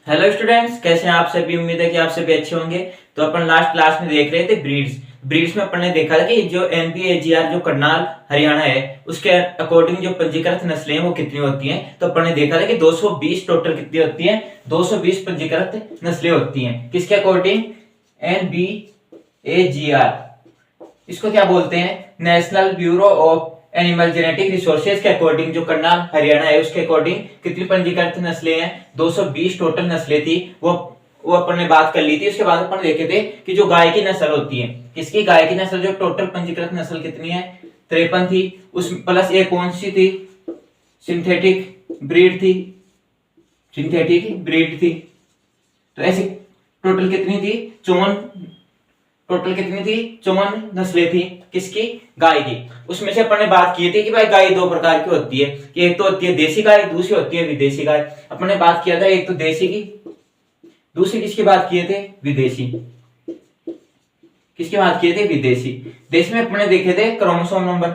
Hello students, कैसे हैं आप सभी। उम्मीद है कि आप सभी अच्छे होंगे। तो अपन लास्ट क्लास में देख रहे थे ब्रीड्स में अपन ने देखा था कि जो एनपीएजीआर जो करनाल हरियाणा है उसके अकॉर्डिंग जो पंजीकृत नस्लें हैं वो कितनी होती हैं। तो अपन ने देखा था कि 220 टोटल कितनी होती है, 220 पंजीकृत नस्लें होती हैं। किसके अकॉर्डिंग? एनबीएजीआर। इसको क्या बोलते हैं? National bureau of animal genetic resources के अकॉर्डिंग जो करनाल हरियाणा है उसके अकॉर्डिंग कितनी पंजीकृत नस्लें हैं? 220 टोटल नस्लें थी। वो अपन ने बात कर ली थी। उसके बाद अपन देखे थे कि जो गाय की नस्ल होती है, किसकी? गाय की नस्ल जो टोटल पंजीकृत नस्ल कितनी है? 53 थी। उस प्लस एक कौन सी थी? सिंथेटिक ब्रीड थी। सिंथेटिक ब्रीड थी। तो ऐसी टोटल कितनी थी? 54। टोटल कितनी थी? 54 नस्लें थी। किसकी? गाय की। उसमें से अपन ने बात की थी कि भाई गाय दो प्रकार की होती है, कि एक तो होती है देसी गाय, दूसरी होती है विदेशी गाय। अपन ने बात किया था एक तो देसी की, दूसरी किसकी बात किए थे? विदेशी। किसकी बात किए थे? विदेशी। देश में अपन ने देखे थे क्रोमोसोम नंबर।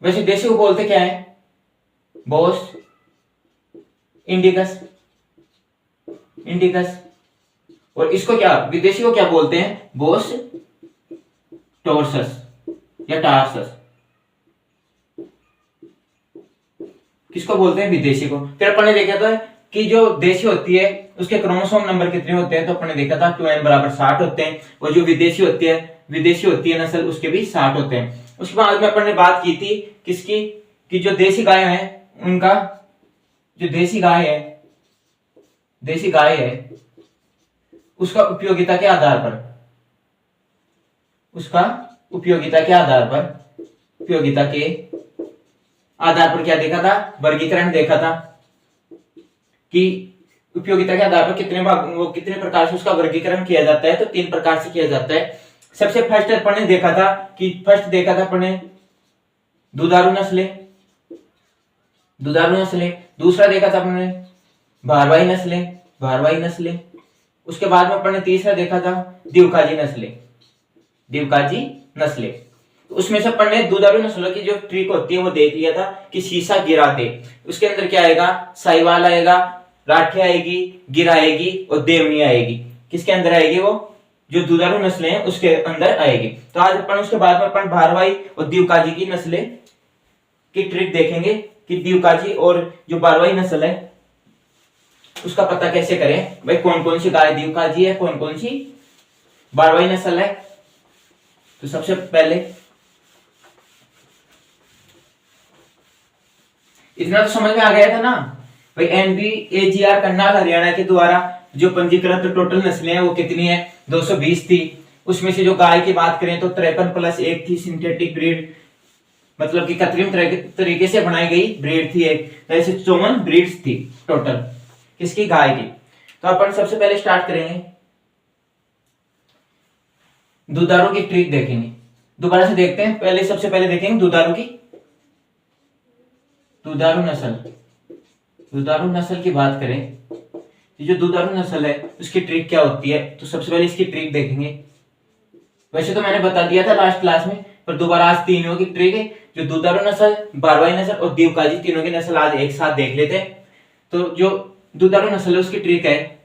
वैसे देशी को बोलते क्या है? बोस इंडिकस। इंडिकस। और इसको क्या, विदेशी को क्या बोलते हैं? बोस टोरसस या टारसस। किसको बोलते हैं? विदेशी को। फिर अपन ने देखा था कि जो देशी होती है उसके क्रोमोसोम नंबर कितने होते हैं? तो अपन ने देखा था 2n बराबर 60 होते हैं। और जो विदेशी होती है नस्ल, उसके भी 60 होते हैं। उसके बाद में अपन ने बात की थी किसकी? कि जो देशी गाय है उनका, जो देशी गाय है उसका उपयोगिता के आधार पर, क्या देखा था? वर्गीकरण देखा था कि उपयोगिता के आधार पर कितने प्रकार से उसका वर्गीकरण किया जाता है। तो 3 प्रकार से किया जाता है। सबसे फर्स्ट अपन ने देखा था अपन ने दुधारू नस्लें। दूसरा देखा था अपन ने भारवाही नस्लें। उसके बाद में अपन ने तीसरा देखा था दिवकाजी नस्लें। उसमें से अपन ने दुधारू नस्लों की जो ट्रिक होती है वो देख लिया था कि शीशा गिरा दे। उसके अंदर क्या आएगा? साहिवाल आएगा, राठी आएगी, गिर आएगी और देवनी आएगी। किसके अंदर आएगी? वो जो दुधारू नस्लें हैं उसके अंदर आएगी। तो आज अपन उसके बाद में अपन भारवाही और दिवकाजी की नस्लें की ट्रिक देखेंगे कि दिवकाजी और जो भारवाही नस्ल है उसका पता कैसे करें। भाई कौन कौन सी गाय दिवकाजी है, कौन कौन सी भारवाही नस्ल है। तो सबसे पहले इतना तो समझ में आ गया था ना भाई, एनबीएजीआर करनाल हरियाणा के द्वारा जो पंजीकृत टोटल नस्लें हैं वो कितनी है? 220 थी। उसमें से जो गाय की बात करें तो 53 प्लस 1 थी सिंथेटिक ब्रीड, मतलब कि कृत्रिम तरीके से बनाई गई ब्रीड थी एक। ऐसे 54 ब्रीड्स थी टोटल। किसकी? गाय की। तो अपन सबसे पहले स्टार्ट करेंगे, दुधारू की ट्रिक देखेंगे। दोबारा से देखते हैं। सबसे पहले देखेंगे दुधारू नस्ल की बात करें। जो दुधारू नस्ल है उसकी ट्रिक क्या होती है? तो सबसे पहले इसकी ट्रिक देखेंगे। वैसे तो मैंने बता दिया था लास्ट क्लास में, पर दोबारा आज तीनों की ट्रिक है। जो दुधारू नस्ल, भारवाही नस्ल और दिवकाजी, तीनों की नस्ल आज एक साथ देख लेते हैं। तो जो दुधारू नस्ल है उसकी ट्रिक है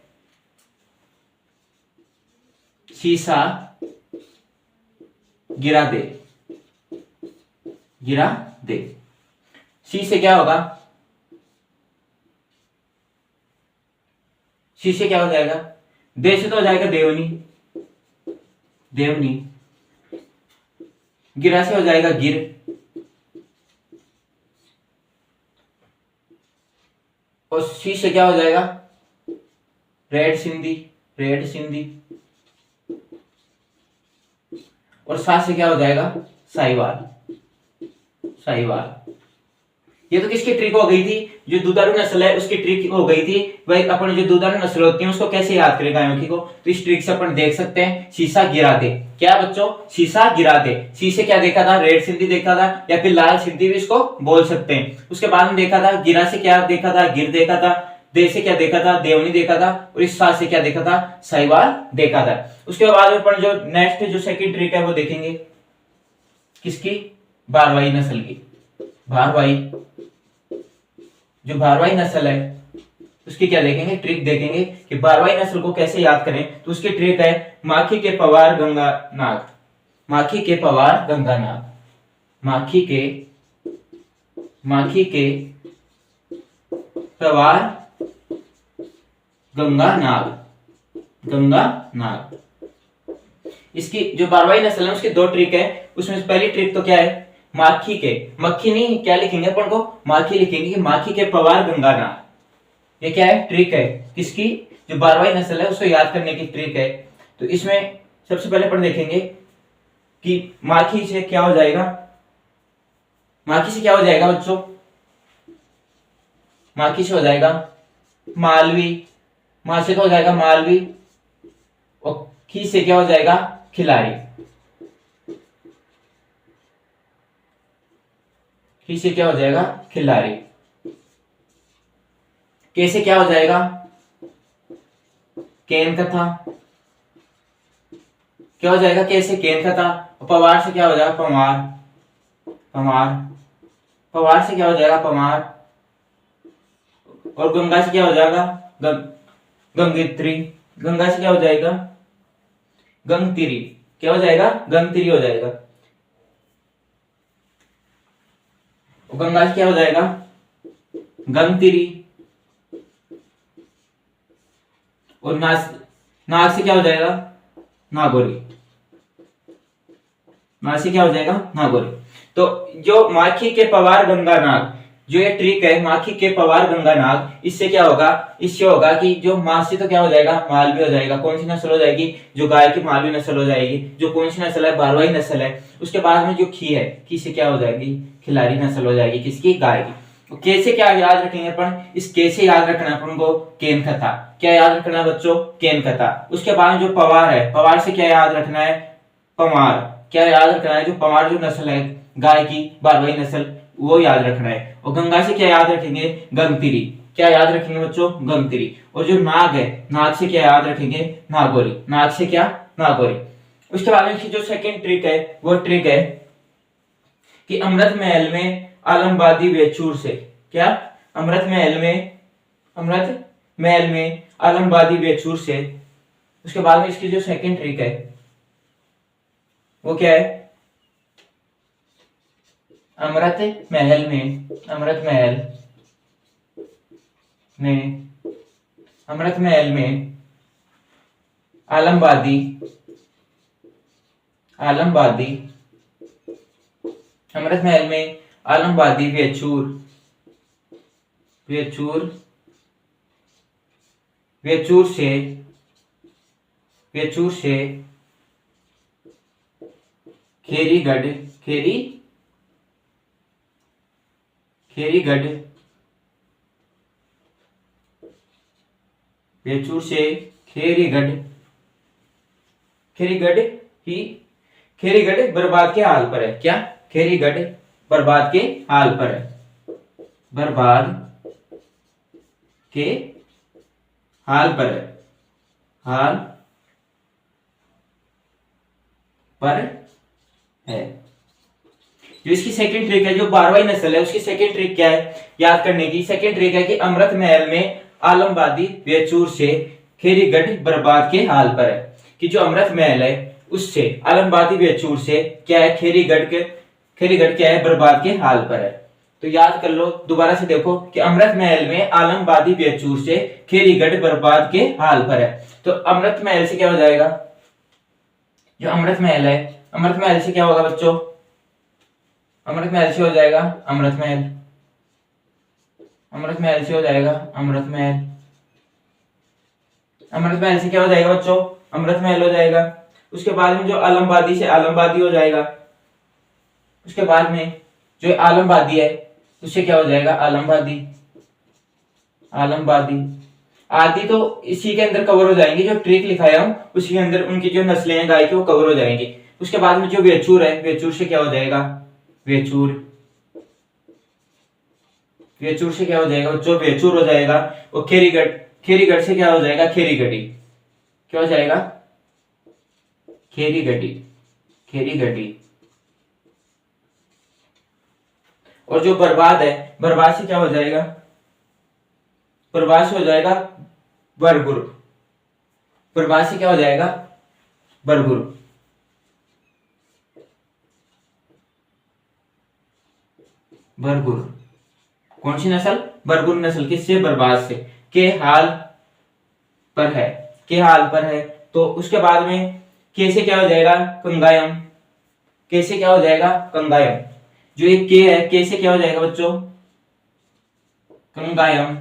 शीशा गिरा दे। शी से क्या होगा? शी से क्या हो जाएगा? दे से तो हो जाएगा देवनी। गिरा से हो जाएगा गिर। और सी से क्या हो जाएगा? रेड सिंधी। और सा से क्या हो जाएगा? साहिवाल। ये तो किसकी ट्रिक हो गई थी? जो दुधारू नस्ल है उसकी ट्रिक हो गई थी। भाई अपन जो दुधारू नस्ल होती है उसको कैसे याद करें गायों की को? तो इस ट्रिक से अपन देख सकते हैं शीशा गिरा दे। क्या बच्चों? शीशा गिरा दे। शी से क्या देखा था? रेड सिंधी देखा था, या फिर लाल सिंधी भी इसको बोल सकते हैं। उसके बाद में देखा था गिरा से क्या देखा था? गिर देखा था। दे से क्या देखा था? देवनी देखा था। और इस सा से क्या देखा था? साहिवाल देखा था। उसके बाद अपन जो नेक्स्ट जो सेकंड ट्रिक है वो देखेंगे किसकी? भारवाही नस्ल की। भारवाही जो भारवाही नस्ल है उसकी क्या देखेंगे, ट्रिक देखेंगे कि भारवाही नस्ल को कैसे याद करें। तो उसकी ट्रिक है माखी के पवार गंगा नाग, माखी के पवार गंगा नाग, माखी के पवार गंगा नाग, गंगा नाग। इसकी जो भारवाही नस्ल है उसकी दो ट्रिक है। उसमें से पहली ट्रिक तो क्या है, माखी के, मक्खी नहीं, क्या लिखेंगे अपन को, माखी लिखेंगे कि माखी के पवार गंगा नाग। ये क्या है, ट्रिक है किसकी, जो भारवाही नस्ल है उसको याद करने की ट्रिक है। तो इसमें सबसे पहले अपन देखेंगे कि माखी से क्या हो जाएगा, माखी से क्या हो जाएगा बच्चों, माखी से हो जाएगा मालवी, मां से क्या हो जाएगा मालवी, और खी से क्या हो जाएगा खिलाड़ी, खी से क्या हो जाएगा खिलाड़ी, के से क्या हो जाएगा केन कथा, क्या हो जाएगा के से केन कथा, और पवार से क्या हो जाएगा पवार, पवार, पवार से क्या हो जाएगा पवार, और गंगा से क्या हो जाएगा गंगोत्री, गंगा से क्या हो जाएगा गंगतिरी, क्या हो जाएगा गंगतिरी हो जाएगा, गंगा से क्या हो जाएगा गंगतिरी, और नाग से क्या हो जाएगा नागौरी, नाग से क्या हो जाएगा नागौरी। तो जो माखी के पवार गंगा नाग, जो ये ट्रिक है माखी के पवार गंगा नाग, इससे क्या होगा, इससे होगा कि जो मां से तो क्या हो जाएगा मालवी हो जाएगा, कौन सी नस्ल हो जाएगी, जो गाय की मालवी नस्ल हो जाएगी, जो कौन सी नस्ल है भारवाही नस्ल है। उसके बाद में जो खी है, खी से क्या हो जाएगी खिलाड़ी नस्ल हो जाएगी, किसकी गाय की। तो के से क्या याद रखेंगे अपन, इस के से याद रखना अपन को केन कथा, क्या याद रखना है बच्चों केन कथा। उसके बाद में जो पवार है, पवार से क्या याद रखना है पमार, क्या याद रखना है, जो पमार जो नस्ल है गाय की भारवाही नस्ल वो याद रखना है। और गंगा से क्या याद रखेंगे गंगतिरी, क्या याद रखेंगे बच्चों गंगतिरी। और जो नाग है, नाग से क्या याद रखेंगे नागौरी, नाग से क्या नागौरी। उसके बाद में जो सेकंड ट्रिक है वो ट्रिक है कि अमृत महल में आलमबादी वेचूर से, क्या अमृत महल में आलमबादी वेचूर से। उसके बाद में इसकी जो सेकंड ट्रिक है वो क्या है, अमृत महल में आलमबादी अमृत महल में आलमबादी वेचूर से खेरीगढ़ वेचूर से खेरीगढ़ बर्बाद के हाल पर है, क्या खेरीगढ़ बर्बाद के हाल पर है, बर्बाद के हाल पर है, हाल पर है। जो इसकी सेकंड ट्रिक है, जो भारवाही नस्ल है उसकी सेकंड ट्रिक क्या है याद करने की, सेकंड ट्रिक है कि अमृत महल में आलमबादी वेचूर से खेरीगढ़ बर्बाद के हाल पर है। कि जो अमृत महल है उससे आलमबादी वेचूर से क्या है खेरीगढ़ क्या है बर्बाद के हाल पर है। तो याद कर लो, दोबारा से देखो कि अमृत महल में आलमबादी वेचूर से खेरीगढ़ बर्बाद के हाल पर है। तो अमृत महल से क्या हो जाएगा, जो अमृत महल है, अमृत महल से क्या होगा बच्चों, अमृत महल से हो जाएगा अमृत महल से हो जाएगा अमृत महल से क्या हो जाएगा बच्चों अमृत महल हो जाएगा। उसके बाद में जो आलमबादी से आलमबादी हो जाएगा। उसके बाद में जो आलमबादी है उससे क्या हो जाएगा आलमबादी आदि तो इसी के अंदर कवर हो जाएंगे, जो ट्रिक लिखाया हूं उसी के अंदर उनकी जो नस्लें हैं गाय की वो कवर हो जाएंगी। उसके बाद में जो वेचूर है, वेचूर से क्या हो जाएगा वेचूर से क्या हो जाएगा बच्चों वेचूर हो जाएगा। और खेरीगढ़ से क्या हो जाएगा खेरीगढ़ी, क्या हो जाएगा खेरीगढ़ी। और जो बर्बाद है, बर्बाद से क्या हो जाएगा प्रवासी हो जाएगा बरगुर, प्रवासी क्या हो जाएगा बरगुर। बरगुर कौन सी नस्ल, बरगुर नस्ल, किससे, बर्बाद से, के हाल पर है, के हाल पर है। तो उसके बाद में के से क्या हो जाएगा कंगायम, के से क्या हो जाएगा कंगायम, जो ये के है के से क्या हो जाएगा बच्चों कंगायम,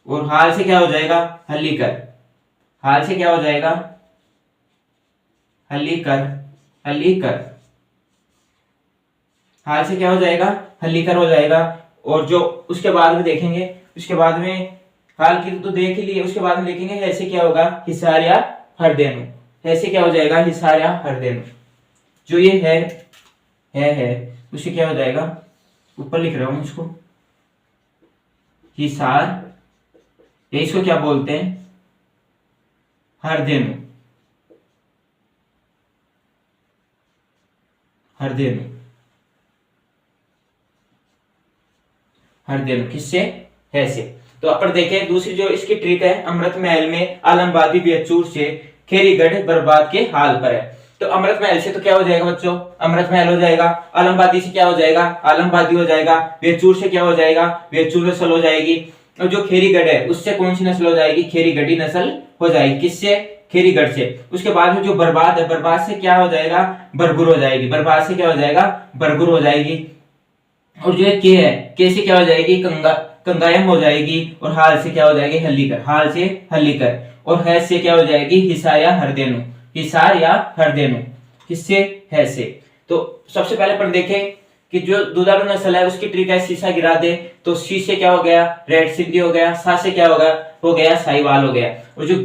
और हाल से क्या हो जाएगा हल्लीकर, हाल से क्या हो जाएगा हल्लीकर, हल्लीकर, हाल से क्या हो जाएगा हल्लीकर हो जाएगा। और जो उसके बाद में देखेंगे, उसके बाद में हाल की तो देख ही लिए, उसके बाद में देखेंगे ऐसे क्या होगा हिसार या हरदेनु, ऐसे क्या हो जाएगा हिसार या हरदेनु। जो ये है उसे क्या हो जाएगा, ऊपर लिख रहा हूं इसको हिसार, ये इसको क्या बोलते हैं हरदेनु, हरदेनु, हरदेनु किससे है से। तो अपन देखें दूसरी जो इसकी ट्रिक है, अमृत महल में आलमबादी बेचूर से खेरीगढ़ बर्बाद के हाल पर है। तो अमृत महल से तो क्या हो जाएगा बच्चों, अमृत महल हो जाएगा, आलमबादी से क्या हो जाएगा आलमबादी हो जाएगा, बेचूर से क्या हो जाएगा बेचूर नस्ल हो जाएगी, और जो खेरीगढ़ है उससे कौन सी नस्ल हो जाएगी खेरीगढ़ी नस्ल हो जाएगी, किससे खेरीगढ़ से। उसके बाद में जो बर्बाद है, बर्बाद से क्या हो जाएगा बरगुर हो जाएगी, बर्बाद से क्या हो जाएगा बरगुर हो जाएगी। और जो के है के से क्या हो जाएगी कंगायम हो जाएगी, और हाल से क्या हो जाएगी हल्लीकर, हाल से हल्लीकर, और है से क्या हो जाएगी हिसार या हरदेनु, हिसार या हरदेनु, किससे है से। तो सबसे पहले अपन देखें कि जो दुधारू नस्ल है उसकी ट्रिक है सीसा गिरा दे। तो सी से क्या हो गया रेड सिंधी हो गया, सा से क्या हो गया साहिवाल हो गया, और जो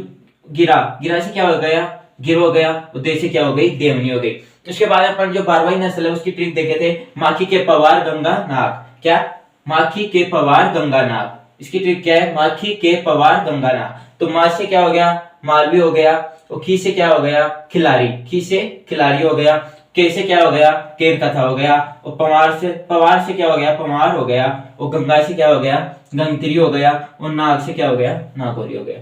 गिरा गिरा से क्या हो गया गिर हो गया, और दे से क्या हो गई देवनी हो गई। उसके बाद अपन जो बारवाई नस्ल है उसकी ट्रिक देखे थे, माखी के पवार गंगा नाग, क्या माखी के पवार गंगा नाग, इसकी ट्रिक क्या है माखी के पवार गंगा नाग। तो मा से क्या हो गया मालवी हो गया, और खी से क्या हो गया खिलारी, खी से खिलारी हो गया, के से क्या हो गया केर कथा हो गया, और पवार से क्या हो गया पवार हो गया, और गंगा से क्या हो गया गंगतिरी हो गया, और नाग से क्या हो गया नागौरी हो गया।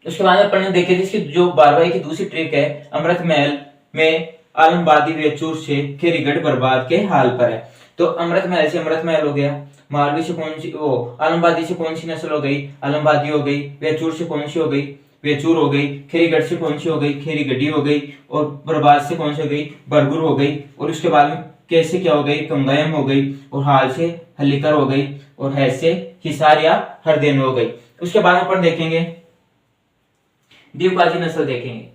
उसके बाद अपन ने देखे थे इसकी जो बारवाई की दूसरी ट्रिक है, अमृत महल में आलमबादी बेचूर से खेरीगढ़ बर्बाद के हाल पर है। तो अमृत महल से अमृत महल हो गया, मालवी से कौन सी वो आलमबादी से कौन सी नस्ल हो गई आलमबादी हो गई, बेचूर से कौन सी हो गई बेचूर हो गई, खेरीगढ़ से कौन सी हो गई खेरीगढ़ी हो गई, और बर्बाद से कौन सी हो गई बरगुर हो गई, और उसके बाद में कैसे क्या हो गई कंगायम हो गई, और हाल से हल्लीकर हो गई, और है से हिसार या हरदेनु हो गई। उसके बाद अपन देखेंगे दीवकाजी नस्ल देखेंगे,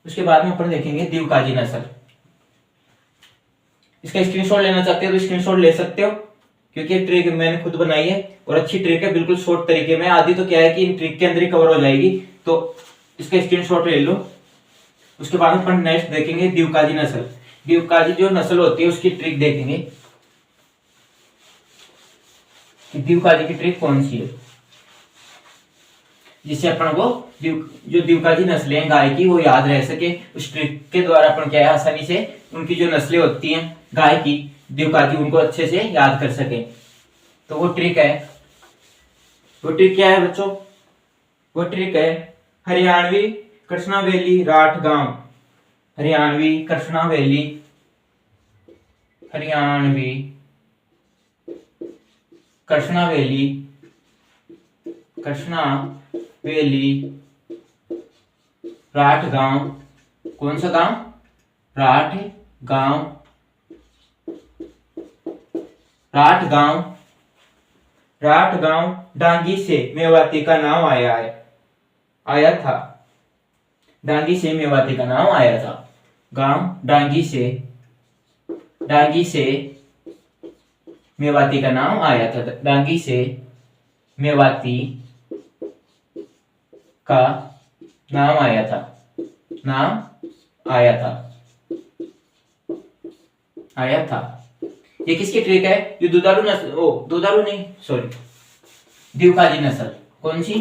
उसके बाद में अपन देखेंगे दीवकाजी नस्ल। इसका स्क्रीनशॉट लेना चाहते हो तो स्क्रीनशॉट ले सकते हो, क्योंकि ट्रिक मैंने खुद बनाई है और अच्छी ट्रिक है, बिल्कुल शॉर्ट तरीके में। आदि तो क्या है कि इन ट्रिक के अंदर ही कवर हो जाएगी, तो इसका स्क्रीनशॉट ले लो। उसके बाद अपन नेक्स्ट देखेंगे दीवकाजी नस्ल। दीवकाजी जो नस्ल होती है उसकी ट्रिक देखेंगे कि दीवकाजी की ट्रिक कौन सी है, जिससे अपन को जो दीवकाजी नस्लें हैं गाय की वो याद रह सके। उस ट्रिक के द्वारा अपन क्या है आसानी से उनकी जो नस्लें होती हैं गाय की दीवकाजी उनको अच्छे से याद कर सके। तो वो ट्रिक है, वो ट्रिक क्या है बच्चों, वो ट्रिक है हरियाणवी कृष्णावेली राठ गांव, हरियाणवी कृष्णावेली, हरियाणवी कृष्णावेली, कृष्णावेली राठ गांव, कौन सा गांव राठ गांव, राठ गांव, राठ गांव डांगी से मेवाती का नाम आया था, डांगी से मेवाती का नाम आया था। गांव डांगी से मेवाती का नाम आया था, डांगी से मेवाती का नाम आया था, नाम आया था। ये किसकी ट्रिक है, ये दुधारू नस्ल, दुधारू नहीं सॉरी दीवकाजी नस्ल। कौन सी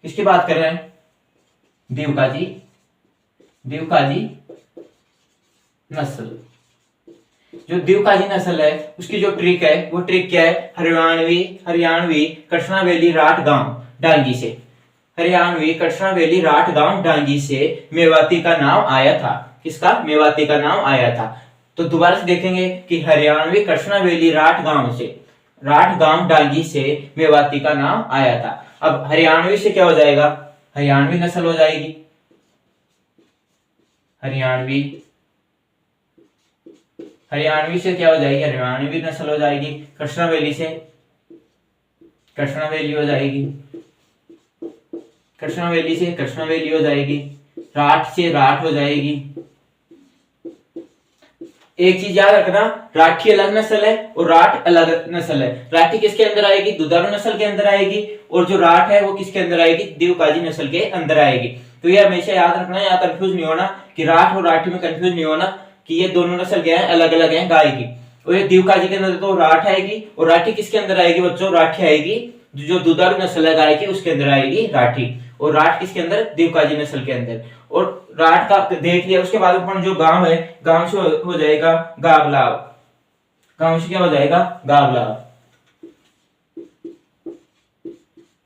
किसकी बात कर रहे हैं दीवकाजी नस्ल। जो दिवकाजी नस्ल है उसकी जो ट्रिक है वो ट्रिक क्या है, हरियाणवी कटरा वैली राठ गांव डांगी से, हरियाणवी कटरा वैली राठ गांव डांगी से मेवाती का नाम आया था। किसका? मेवाती का नाम आया था। तो दोबारा से देखेंगे कि हरियाणवी कटरा वैली राठ गांव डांगी से मेवाती का नाम आया था। अब हरियाणवी से क्या हो जाएगा, हरियाणवी नस्ल हो जाएगी, हरियाणवी से क्या हो जाएगी, हरियाणवी नस्ल हो जाएगी। कटरा वैली से कटरा वैली हो जाएगी, कटरा वैली से कटरा वैली हो जाएगी। राठ से राठ हो जाएगी। एक चीज याद रखना, राठी अलग नस्ल है और राठ अलग नस्ल है। राठी किसके अंदर आएगी, दुधारू नस्ल के अंदर आएगी, और जो राठ है वो किसके अंदर आएगी, दिवकाजी नस्ल के अंदर आएगी। तो ये हमेशा याद रखना, यहाँ कंफ्यूज नहीं होना कि राठ और राठी में कंफ्यूज नहीं होना कि ये दोनों नस्ल क्या है, अलग अलग है गाय की। और ये दिवकाजी के अंदर तो राठ आएगी, और राठी किसके अंदर आएगी बच्चों, राठी आएगी जो दुधारू नस्ल है गाय की उसके अंदर आएगी राठी, और राठ किसके अंदर, दिवकाजी नस्ल के अंदर। और राठ का देख लिया, उसके बाद अपन जो गांव है, गांव से हो जाएगा गावलाव, गांव से क्या हो जाएगा, गावलाव,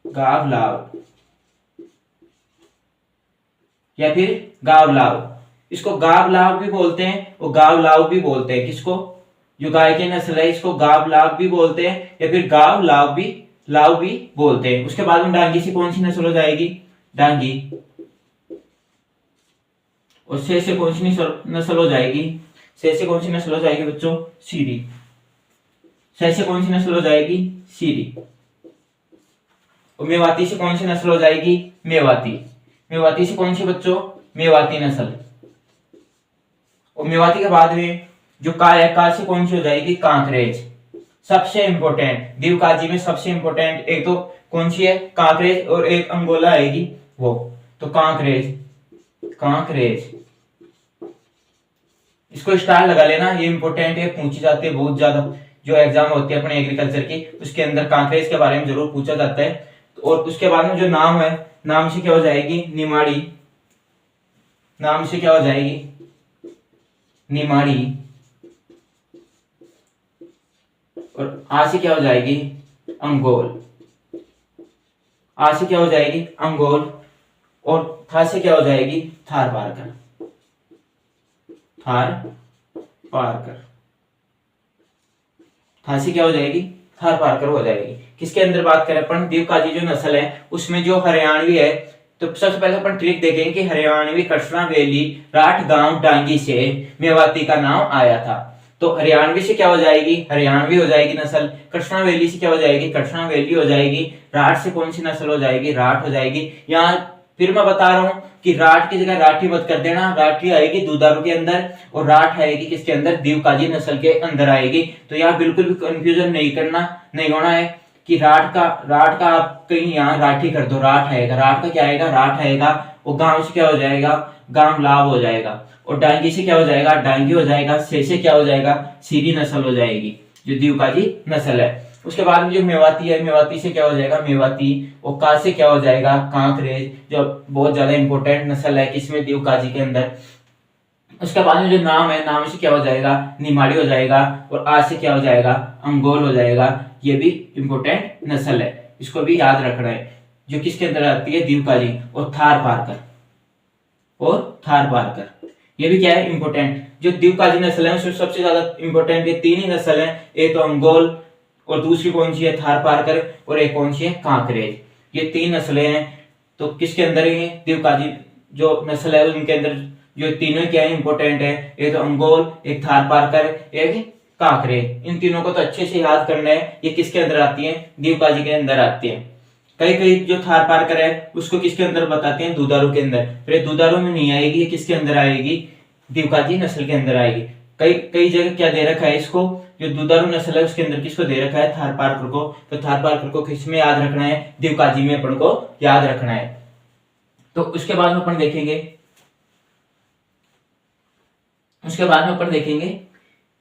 गावलाव या फिर गावलाव। इसको गावलाव भी बोलते हैं और गावलाव भी बोलते हैं। किसको, जो गाय की नस्ल है इसको गावलाव भी बोलते हैं या फिर गावलाव भी बोलते हैं। उसके बाद में डांगी से कौन सी नस्ल हो जाएगी, डांगी, और से कौन सी नस्ल हो जाएगी, से कौन सी नस्ल हो जाएगी बच्चों, सीरी, से कौन सी नस्ल हो जाएगी, सीरी। और मेवाती से कौन सी नस्ल हो जाएगी, मेवाती, मेवाती से कौन सी बच्चों, मेवाती नस्ल। और मेवाती के बाद में जो का है, का से कौन सी हो जाएगी, कांकरेज। सबसे इंपॉर्टेंट दिवकाजी में सबसे इंपॉर्टेंट एक तो कौन सी है, कांकरेज, और एक अंगोला आएगी वो, तो कांकरेज, कांकरेज, इसको स्टार लगा लेना, ये इंपॉर्टेंट है, पूछी जाती है बहुत ज्यादा। जो एग्जाम होती है अपने एग्रीकल्चर की उसके अंदर कांकरेज के बारे में जरूर पूछा जाता है। और उसके बाद में जो नाम है, नाम से क्या हो जाएगी, निमाड़ी, नाम से क्या हो जाएगी, निमाड़ी, और आ से क्या हो जाएगी, अंगोल, आ से क्या हो जाएगी, अंगोल, और था से क्या हो जाएगी, थार पारकर, थार पारकर, था से क्या हो जाएगी, थार पारकर हो जाएगी। किसके अंदर बात करें अपन, दिवकाजी जो नस्ल है उसमें जो हरियाणवी है, तो सबसे पहले अपन ट्रिक देखेंगे कि हरियाणवी कटरा वैली राठ गांव डांगी से मेवाती का नाम आया था। तो हरियाणवी से क्या हो जाएगी, हरियाणवी हो जाएगी नस्ल। कटरा वैली से क्या हो जाएगी, कटरा वैली हो जाएगी। राठ से कौन सी नस्ल हो जाएगी, राठ हो जाएगी। यहाँ फिर मैं बता रहा हूँ कि राठ की जगह राठी मत कर देना, राठी आएगी दुधारू के अंदर और राठ आएगी किसके अंदर, दिवकाजी नस्ल के अंदर आएगी। तो यहाँ बिल्कुल भी कंफ्यूजन नहीं होना है कि राठ का आप कहीं यहाँ राठी कर दो, राठ आएगा, राठ का क्या आएगा, राठ आएगा। और गांव से क्या हो जाएगा, गांव लाभ हो जाएगा। और डांगी से क्या हो जाएगा, डांगी हो जाएगा। से क्या हो जाएगा, सीरी नस्ल हो जाएगी जो दिवकाजी नस्ल है। उसके बाद में जो मेवाती है, मेवाती से क्या हो जाएगा, मेवाती। और का से क्या हो जाएगा, कांकरेज, जो बहुत ज्यादा इंपॉर्टेंट नस्ल है किसमें, दिवकाजी के अंदर। उसके बाद में जो नाम है, नाम से क्या हो जाएगा, निमाड़ी हो जाएगा। और आ से क्या हो जाएगा, अंगोल हो जाएगा। ये भी इंपॉर्टेंट नस्ल है, इसको भी याद रखना है, जो किसके अंदर आती है, दिवकाजी। और थार पारकर, और थार पारकर ये भी क्या है, इंपॉर्टेंट। जो दिवकाजी नस्ल है उसमें सबसे ज्यादा इंपॉर्टेंट ये तीन ही नस्ल है, एक तो अंगोल, और दूसरी कौन सी है, थार पारकर, और एक कौन सी है, कांकरेज। ये तीन नस्लें हैं। तो किसके अंदर है, दिवकाजी जो नस्ल है उनके अंदर जो तीनों क्या है, इंपॉर्टेंट है। एक तो अंगोल, एक थार पारकर, एक कांकरेज। इन तीनों को तो अच्छे से याद करना है। ये किसके अंदर आती है, दिवकाजी के अंदर आती है। कई जो थार पारकर है उसको किसके अंदर बताते हैं, दुधारू के अंदर। फिर दुधारू में नहीं आएगी, ये किसके अंदर आएगी, दिवकाजी नस्ल के अंदर आएगी। कई जगह क्या दे रखा है इसको, जो दुधारू नस्ल है उसके अंदर किसको दे रखा है, थार पारकर को। तो थार पारकर को किस में याद रखना है, दिवकाजी में अपन को याद रखना है। तो उसके बाद में अपन देखेंगे,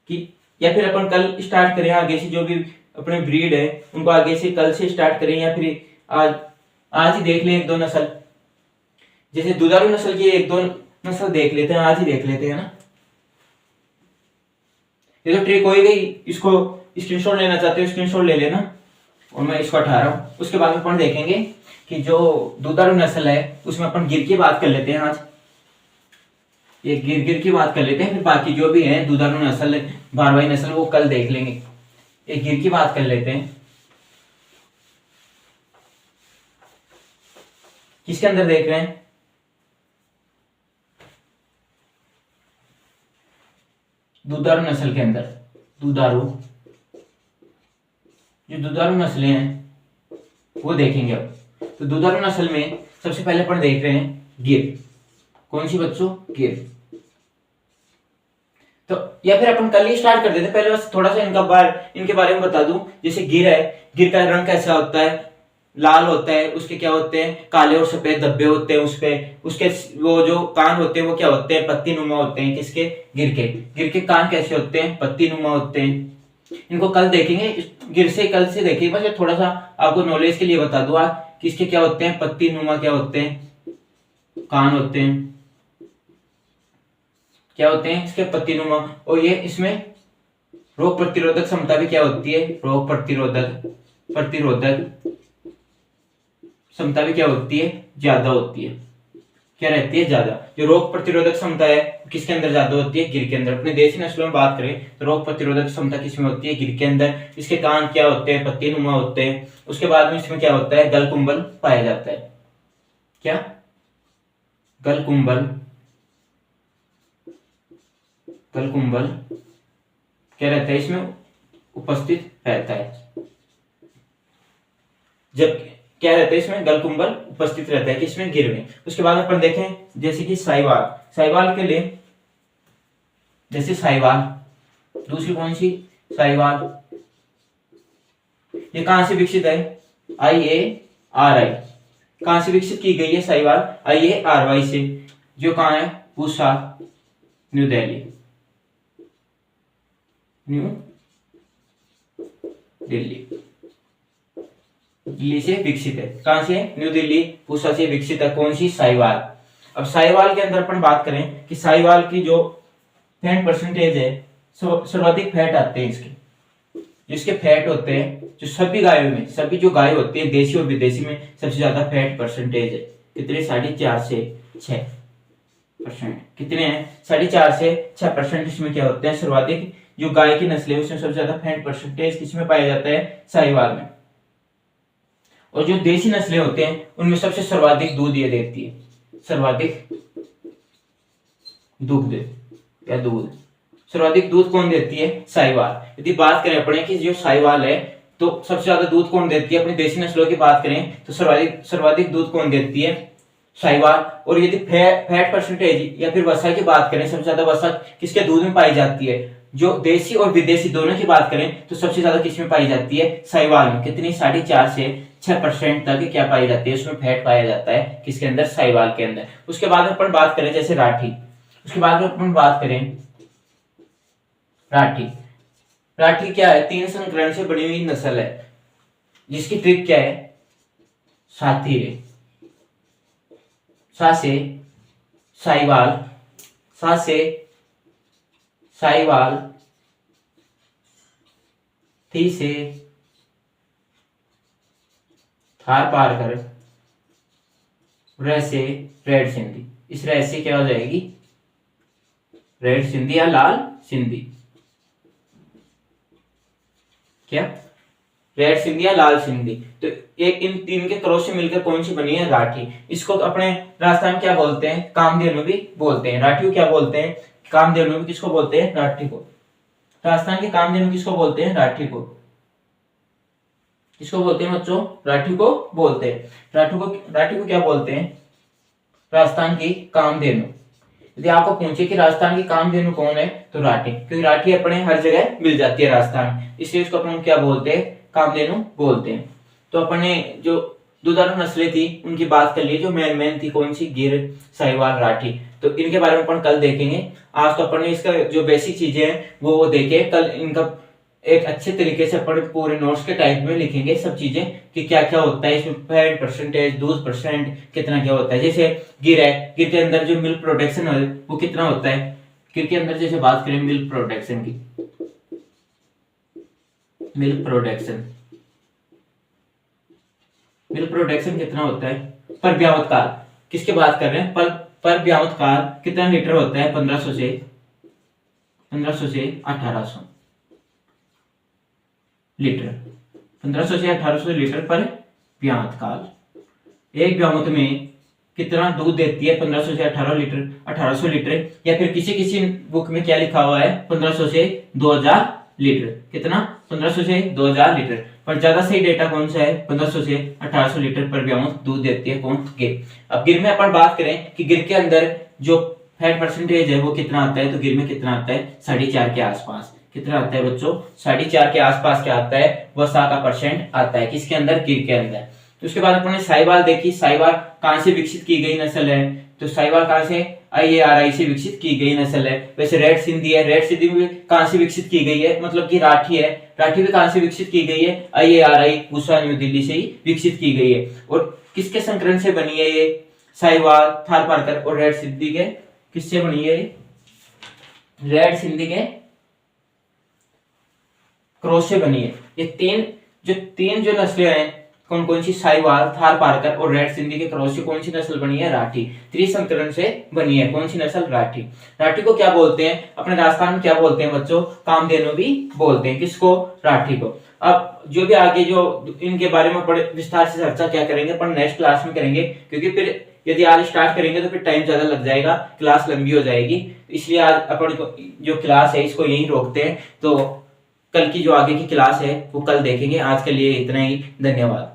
कि या फिर अपन कल स्टार्ट करें आगे से, जो भी अपने ब्रीड है उनको आगे से कल से स्टार्ट करें, या फिर आज ही देख लें एक दो नस्ल। जैसे दुधारू नस्ल की एक दो नस्ल देख लेते हैं, आज ही देख लेते हैं ना। ये तो ट्रिक हो ही गई, इसको स्क्रीनशॉट लेना चाहते हो स्क्रीनशॉट ले लेना, और मैं इसको हटा रहा हूँ। उसके बाद में अपन देखेंगे कि जो दुधारू नस्ल है उसमें अपन गिर की बात कर लेते हैं आज, ये गिर की बात कर लेते हैं, फिर बाकी जो भी है दुधारू नस्ल भारवाही नस्ल वो कल देख लेंगे। एक गिर की बात कर लेते हैं, किसके अंदर देख रहे हैं, दुधारू नस्ल के अंदर। दुधारू, जो दुधारू नस्लें हैं वो देखेंगे अब। तो दुधारू नस्ल में सबसे पहले अपन देख रहे हैं गिर। कौन सी बच्चों? गिर। तो या फिर अपन कल ही स्टार्ट कर देते, पहले बस थोड़ा सा इनके बारे में बता दूं। जैसे गिर है, गिर का रंग कैसा होता है? लाल होता है। उसके क्या होते हैं? काले और सफेद धब्बे होते हैं उस पे। उसके वो जो कान होते हैं वो क्या होते हैं? पत्ती नुमा होते हैं। किसके? गिर के कान कैसे होते हैं? पत्ती नुमा होते हैं। इनको कल देखेंगे, गिर से कल से देखेंगे। बस ये थोड़ा सा आपको नॉलेज के लिए बता दूं आज, किसके क्या होते हैं? पत्ती नुमा क्या होते हैं? कान होते हैं। क्या होते हैं इसके? पत्ती नुमा। और ये इसमें रोग प्रतिरोधक क्षमता भी क्या होती है? रोग प्रतिरोधक क्षमता भी क्या होती है? ज्यादा होती है। क्या रहती है? ज्यादा। जो रोग प्रतिरोधक क्षमता है किसके अंदर ज्यादा होती है? गिर के अंदर। अपने देसी नस्लों में बात करें तो रोग प्रतिरोधक क्षमता किसमें होती है? गिर के अंदर। इसके कान क्या होते हैं? पत्ती नुमा होते हैं। उसके बाद में इसमें क्या होता है? गलकुंबल पाया जाता है। क्या? गलकुंबल क्या रहता है इसमें? उपस्थित रहता है। जब क्या रहता है इसमें? गलकुंबल उपस्थित रहता है किसमें? गिर में। उसके बाद अपन देखें जैसे कि साहिवाल के लिए, जैसे साहिवाल, दूसरी कौन सी? साहिवाल। ये कहां से विकसित है? IARI। कहां से विकसित की गई है साहिवाल? IARY से। जो कहां है? पूसा, न्यू दिल्ली से विकसित है। कहां से? न्यू दिल्ली, पूसा से विकसित है। कौन सी? साहिवाल। अब साहिवाल के अंदर अपन बात करें कि साहिवाल की जो फैट परसेंटेज है, सर्वाधिक फैट आते हैं इसके। जिसके फैट होते हैं जो सभी गायों में, सभी जो गाय होती है देसी और विदेशी में सबसे ज्यादा फैट परसेंटेज है। कितने? 4.5 से 6%। कितने हैं? 4.5 से 6% इसमें क्या होते हैं? सर्वाधिक जो गाय की नस्ल है उसमें सबसे ज्यादा फैट परसेंटेज किसमें पाया जाता है? साहिवाल में। और जो देसी नस्लें होते हैं उनमें सबसे सर्वाधिक दूध ये देती है, सर्वाधिक दुग्ध या दूध। सर्वाधिक दूध कौन देती है? साहिवाल। यदि बात करें अपने कि जो साहिवाल है तो सबसे ज्यादा दूध कौन देती है? अपनी देसी नस्लों की बात करें तो सर्वाधिक दूध कौन देती है? साहिवाल। और यदि फैट परसेंटेज या फिर वसा की बात करें, सबसे ज्यादा वसा किसके दूध में पाई जाती है? जो देसी और विदेशी दोनों की बात करें तो सबसे ज्यादा किसमें पाई जाती है? साहिवाल में। कितनी? 4.5 से 6% तक क्या पाई जाती है? उसमें फैट पाया जाता है किसके अंदर? साहिवाल के अंदर। उसके बाद में अपन बात करें जैसे राठी। उसके बाद में अपन बात करें राठी क्या है? 3 संकरण से बनी हुई नस्ल है जिसकी ट्रिक क्या है? साथी रे। सा से साहिवाल, सा से साहिवाल, थी से थार पार कर, र से रेड सिंधी। इस र से क्या हो जाएगी? रेड सिंधी या लाल सिंधी। क्या? रेड सिंधी या लाल सिंधी। तो एक इन 3 के क्रॉस से मिलकर कौन सी बनी है? राठी। इसको अपने राजस्थान क्या बोलते हैं? कामधेनु भी बोलते हैं। राठी को क्या बोलते हैं? कामधेनु भी। किसको बोलते हैं? राठी को। राजस्थान के कामधेनु किसको बोलते हैं? राठी को। किसको बोलते हैं बच्चों? राठी को बोलते हैं। राठी को क्या बोलते हैं? राजस्थान की कामधेनु। यदि आपको पूछे कि राजस्थान की कामधेनु कौन है तो राठी, क्योंकि राठी अपने हर जगह मिल जाती है राजस्थान में, इसलिए उसको अपन क्या बोलते हैं? कामधेनु बोलते हैं। तो अपने जो दुधारू नस्लें थी उनकी बात कर ली, जो मेन थी कौन सी? गिर, साहिवाल, राठी। तो इनके बारे में अपन कल देखेंगे। आज तो अपन ने इसका जो बेसिक चीजें हैं वो देखे। कल इनका एक अच्छे तरीके से अपन पूरे नोट्स के टाइप में लिखेंगे सब चीजें कि क्या क्या होता है इसमें, फैट परसेंटेज, दूध परसेंट कितना क्या होता है। जैसे गिर है, गिर के अंदर जो मिल्क प्रोडक्शन है वो कितना होता है? गिर के अंदर जैसे बात करें मिल्क प्रोडक्शन की, मिल्क प्रोडक्शन, मिल्क प्रोडक्शन कितना होता है पर ब्यावत काल, किसके बात कर रहे हैं, पर ब्यावत काल कितना लीटर होता है, 1500 से 1800 लीटर, 1500 से 1800 लीटर पर ब्यावत काल। एक ब्यावत में कितना दूध देती है, 1500 से 1800 लीटर, या फिर किसी किसी बुक में क्या लिखा हुआ है, 1500 से 2000 लीटर। कितना, 1500 से 2000 लीटर, पर ज्यादा सही डेटा कौन सा है, 1500 से 1800 लीटर पर ब्यावत दूध देती है कौन, गिर। अब गिर में अपन बात करें कि गिर के अंदर जो फैट परसेंटेज है वो कितना आता है, तो गिर में कितना आता है, 4.5 के आसपास। कितना आता है बच्चों, 4.5 के आसपास क्या आता है, वसा का परसेंट आता है, किसके अंदर, गिर के अंदर। तो उसके बाद अपन ने साहिवाल देखी, साहिवाल कहां से विकसित की गई नस्ल है, तो साहिवाल कहां से, IARI से विकसित की गई नस्ल है। वैसे रेड सिंधी है, रेड सिंधी भी कहां से विकसित की गई है, मतलब कि राठी है, राठी भी कहां से विकसित की गई है, IARI पूसा न्यू दिल्ली से ही विकसित की गई है। और किसके संकरण से बनी है ये, साहिवाल, थारपारकर और रेड सिंधी के किससे बनी है, रेड सिंधी के क्रॉस से बनी है। ये तीन जो नस्लें हैं, कौन कौन सी, साहिवाल, थारपारकर और रेड सिंधी के क्रॉस से कौन सी नस्ल बनी है, राठी, त्रिसंकरण से बनी है। कौन सी नस्ल, राठी। राठी को क्या बोलते हैं, अपने राजस्थान में क्या बोलते हैं बच्चों, कामधेनु भी बोलते हैं, किसको, राठी को। अब जो भी आगे जो इनके बारे में बड़े विस्तार से चर्चा क्या करेंगे अपन नेक्स्ट क्लास में करेंगे, क्योंकि फिर यदि आज स्टार्ट करेंगे तो फिर टाइम ज्यादा लग जाएगा, क्लास लंबी हो जाएगी, इसलिए आज अपन जो क्लास है इसको यही रोकते हैं। तो कल की जो आगे की क्लास है वो कल देखेंगे। आज के लिए इतना ही, धन्यवाद।